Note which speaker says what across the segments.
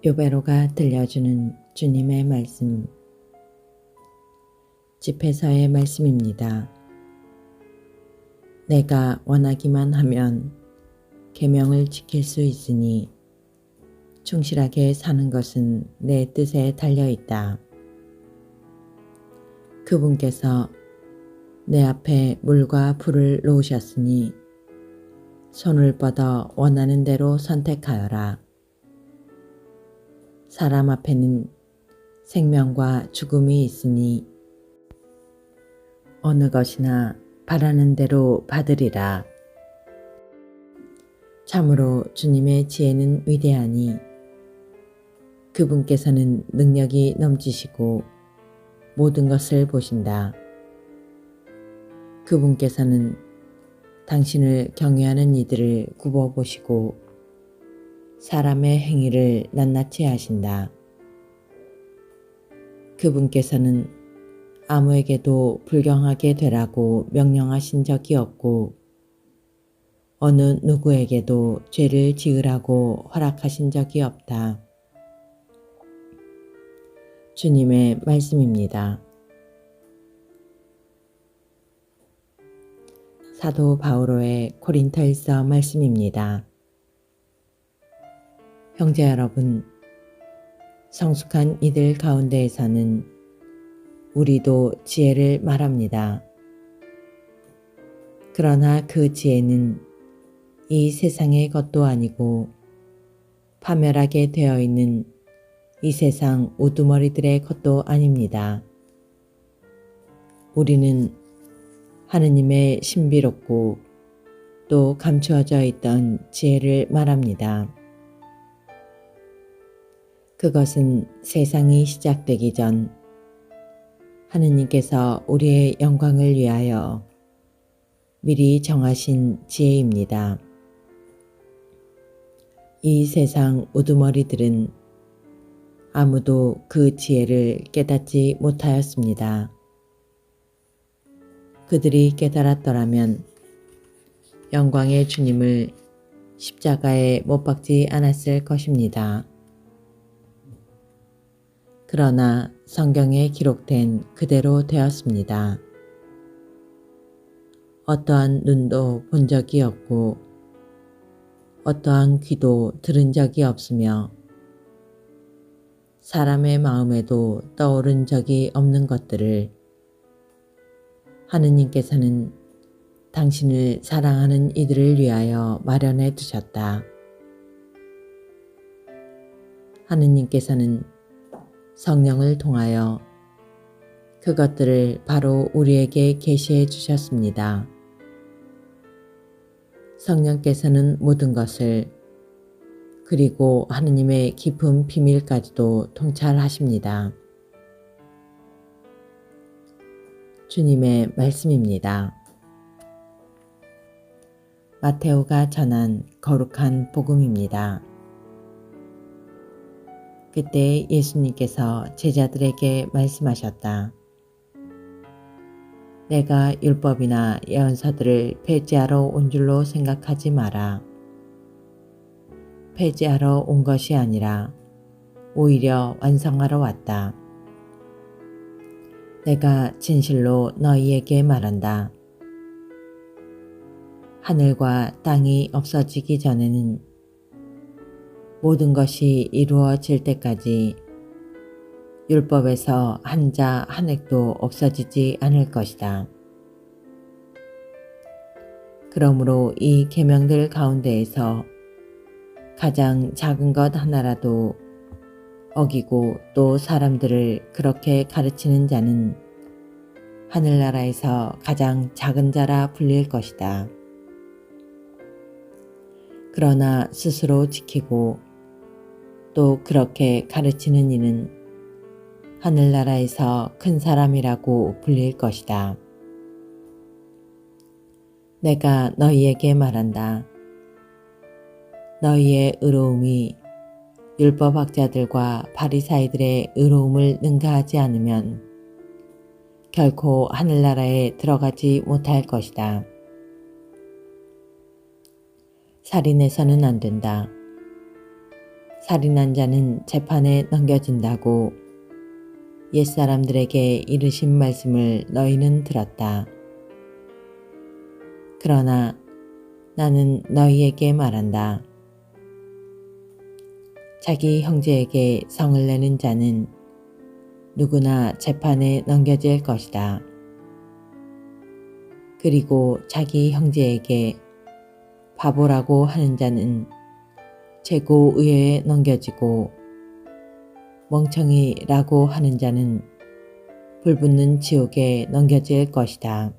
Speaker 1: 요배로가 들려주는 주님의 말씀, 집회서의 말씀입니다. 내가 원하기만 하면 계명을 지킬 수 있으니 충실하게 사는 것은 내 뜻에 달려있다. 그분께서 내 앞에 물과 불을 놓으셨으니 손을 뻗어 원하는 대로 선택하여라. 사람 앞에는 생명과 죽음이 있으니 어느 것이나 바라는 대로 받으리라. 참으로 주님의 지혜는 위대하니 그분께서는 능력이 넘치시고 모든 것을 보신다. 그분께서는 당신을 경외하는 이들을 굽어보시고 사람의 행위를 낱낱이 하신다. 그분께서는 아무에게도 불경하게 되라고 명령하신 적이 없고 어느 누구에게도 죄를 지으라고 허락하신 적이 없다. 주님의 말씀입니다. 사도 바오로의 고린토일서 말씀입니다. 형제 여러분, 성숙한 이들 가운데에서는 우리도 지혜를 말합니다. 그러나 그 지혜는 이 세상의 것도 아니고 파멸하게 되어 있는 이 세상 우두머리들의 것도 아닙니다. 우리는 하느님의 신비롭고 또 감추어져 있던 지혜를 말합니다. 그것은 세상이 시작되기 전 하느님께서 우리의 영광을 위하여 미리 정하신 지혜입니다. 이 세상 우두머리들은 아무도 그 지혜를 깨닫지 못하였습니다. 그들이 깨달았더라면 영광의 주님을 십자가에 못 박지 않았을 것입니다. 그러나 성경에 기록된 그대로 되었습니다. 어떠한 눈도 본 적이 없고 어떠한 귀도 들은 적이 없으며 사람의 마음에도 떠오른 적이 없는 것들을 하느님께서는 당신을 사랑하는 이들을 위하여 마련해 두셨다. 하느님께서는 성령을 통하여 그것들을 바로 우리에게 계시해 주셨습니다. 성령께서는 모든 것을 그리고 하느님의 깊은 비밀까지도 통찰하십니다. 주님의 말씀입니다. 마테오가 전한 거룩한 복음입니다. 그때 예수님께서 제자들에게 말씀하셨다. 내가 율법이나 예언서들을 폐지하러 온 줄로 생각하지 마라. 폐지하러 온 것이 아니라 오히려 완성하러 왔다. 내가 진실로 너희에게 말한다. 하늘과 땅이 없어지기 전에는 모든 것이 이루어질 때까지 율법에서 한자 한 획도 없어지지 않을 것이다. 그러므로 이 계명들 가운데에서 가장 작은 것 하나라도 어기고 또 사람들을 그렇게 가르치는 자는 하늘나라에서 가장 작은 자라 불릴 것이다. 그러나 스스로 지키고 또 그렇게 가르치는 이는 하늘나라에서 큰 사람이라고 불릴 것이다. 내가 너희에게 말한다. 너희의 의로움이 율법학자들과 바리사이들의 의로움을 능가하지 않으면 결코 하늘나라에 들어가지 못할 것이다. 살인해서는 안 된다. 살인한 자는 재판에 넘겨진다고 옛사람들에게 이르신 말씀을 너희는 들었다. 그러나 나는 너희에게 말한다. 자기 형제에게 성을 내는 자는 누구나 재판에 넘겨질 것이다. 그리고 자기 형제에게 바보라고 하는 자는 최고의회에 넘겨지고 멍청이라고 하는 자는 불붙는 지옥에 넘겨질 것이다.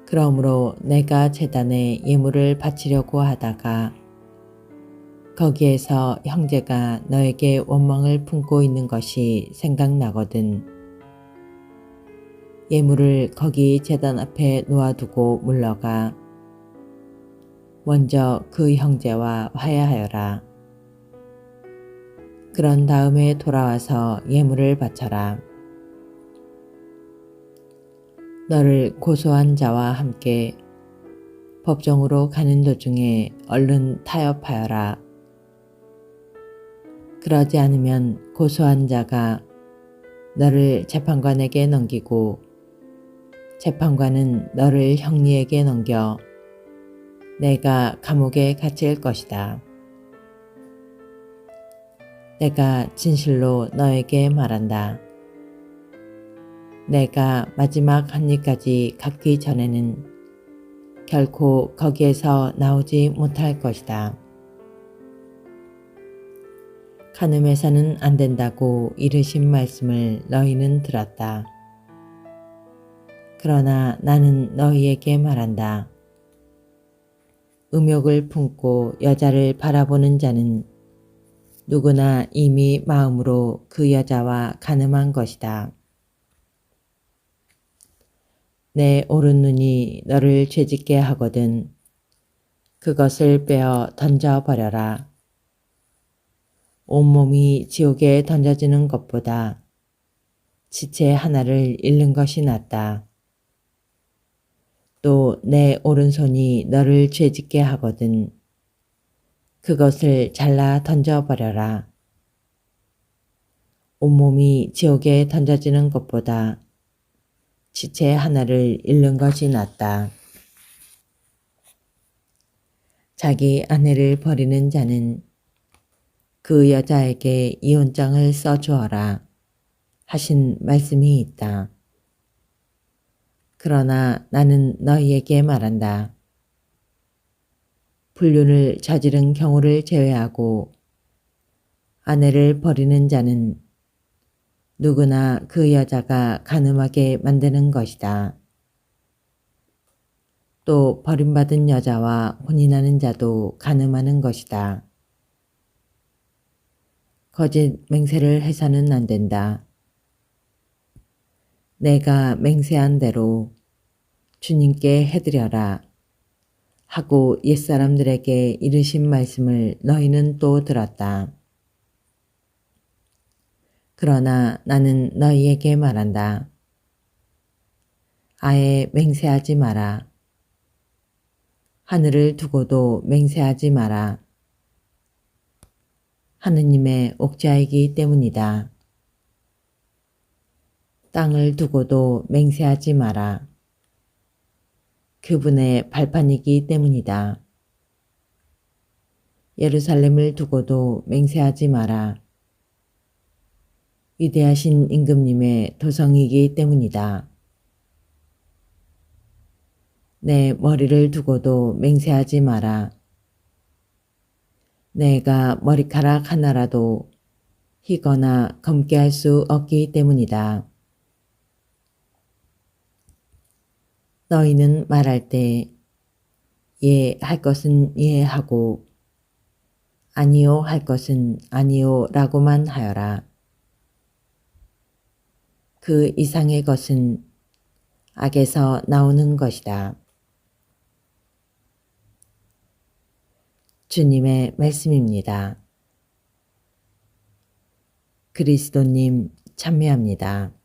Speaker 1: 그러므로 내가 제단에 예물을 바치려고 하다가 거기에서 형제가 너에게 원망을 품고 있는 것이 생각나거든 예물을 거기 제단 앞에 놓아두고 물러가 먼저 그 형제와 화해하여라. 그런 다음에 돌아와서 예물을 바쳐라. 너를 고소한 자와 함께 법정으로 가는 도중에 얼른 타협하여라. 그러지 않으면 고소한 자가 너를 재판관에게 넘기고 재판관은 너를 형리에게 넘겨 내가 감옥에 갇힐 것이다. 내가 진실로 너에게 말한다. 내가 마지막 한 입까지 갖기 전에는 결코 거기에서 나오지 못할 것이다. 간음해서는 안 된다고 이르신 말씀을 너희는 들었다. 그러나 나는 너희에게 말한다. 음욕을 품고 여자를 바라보는 자는 누구나 이미 마음으로 그 여자와 간음한 것이다. 내 오른눈이 너를 죄짓게 하거든 그것을 빼어 던져버려라. 온몸이 지옥에 던져지는 것보다 지체 하나를 잃는 것이 낫다. 또 내 오른손이 너를 죄짓게 하거든 그것을 잘라 던져버려라. 온몸이 지옥에 던져지는 것보다 지체 하나를 잃는 것이 낫다. 자기 아내를 버리는 자는 그 여자에게 이혼장을 써주어라 하신 말씀이 있다. 그러나 나는 너희에게 말한다. 불륜을 저지른 경우를 제외하고 아내를 버리는 자는 누구나 그 여자가 간음하게 만드는 것이다. 또 버림받은 여자와 혼인하는 자도 간음하는 것이다. 거짓 맹세를 해서는 안 된다. 내가 맹세한 대로 주님께 해드려라 하고 옛사람들에게 이르신 말씀을 너희는 또 들었다. 그러나 나는 너희에게 말한다. 아예 맹세하지 마라. 하늘을 두고도 맹세하지 마라. 하느님의 옥자이기 때문이다. 땅을 두고도 맹세하지 마라. 그분의 발판이기 때문이다. 예루살렘을 두고도 맹세하지 마라. 위대하신 임금님의 도성이기 때문이다. 내 머리를 두고도 맹세하지 마라. 내가 머리카락 하나라도 희거나 검게 할 수 없기 때문이다. 너희는 말할 때 예 할 것은 예 하고 아니요 할 것은 아니요 라고만 하여라. 그 이상의 것은 악에서 나오는 것이다. 주님의 말씀입니다. 그리스도님 참여합니다.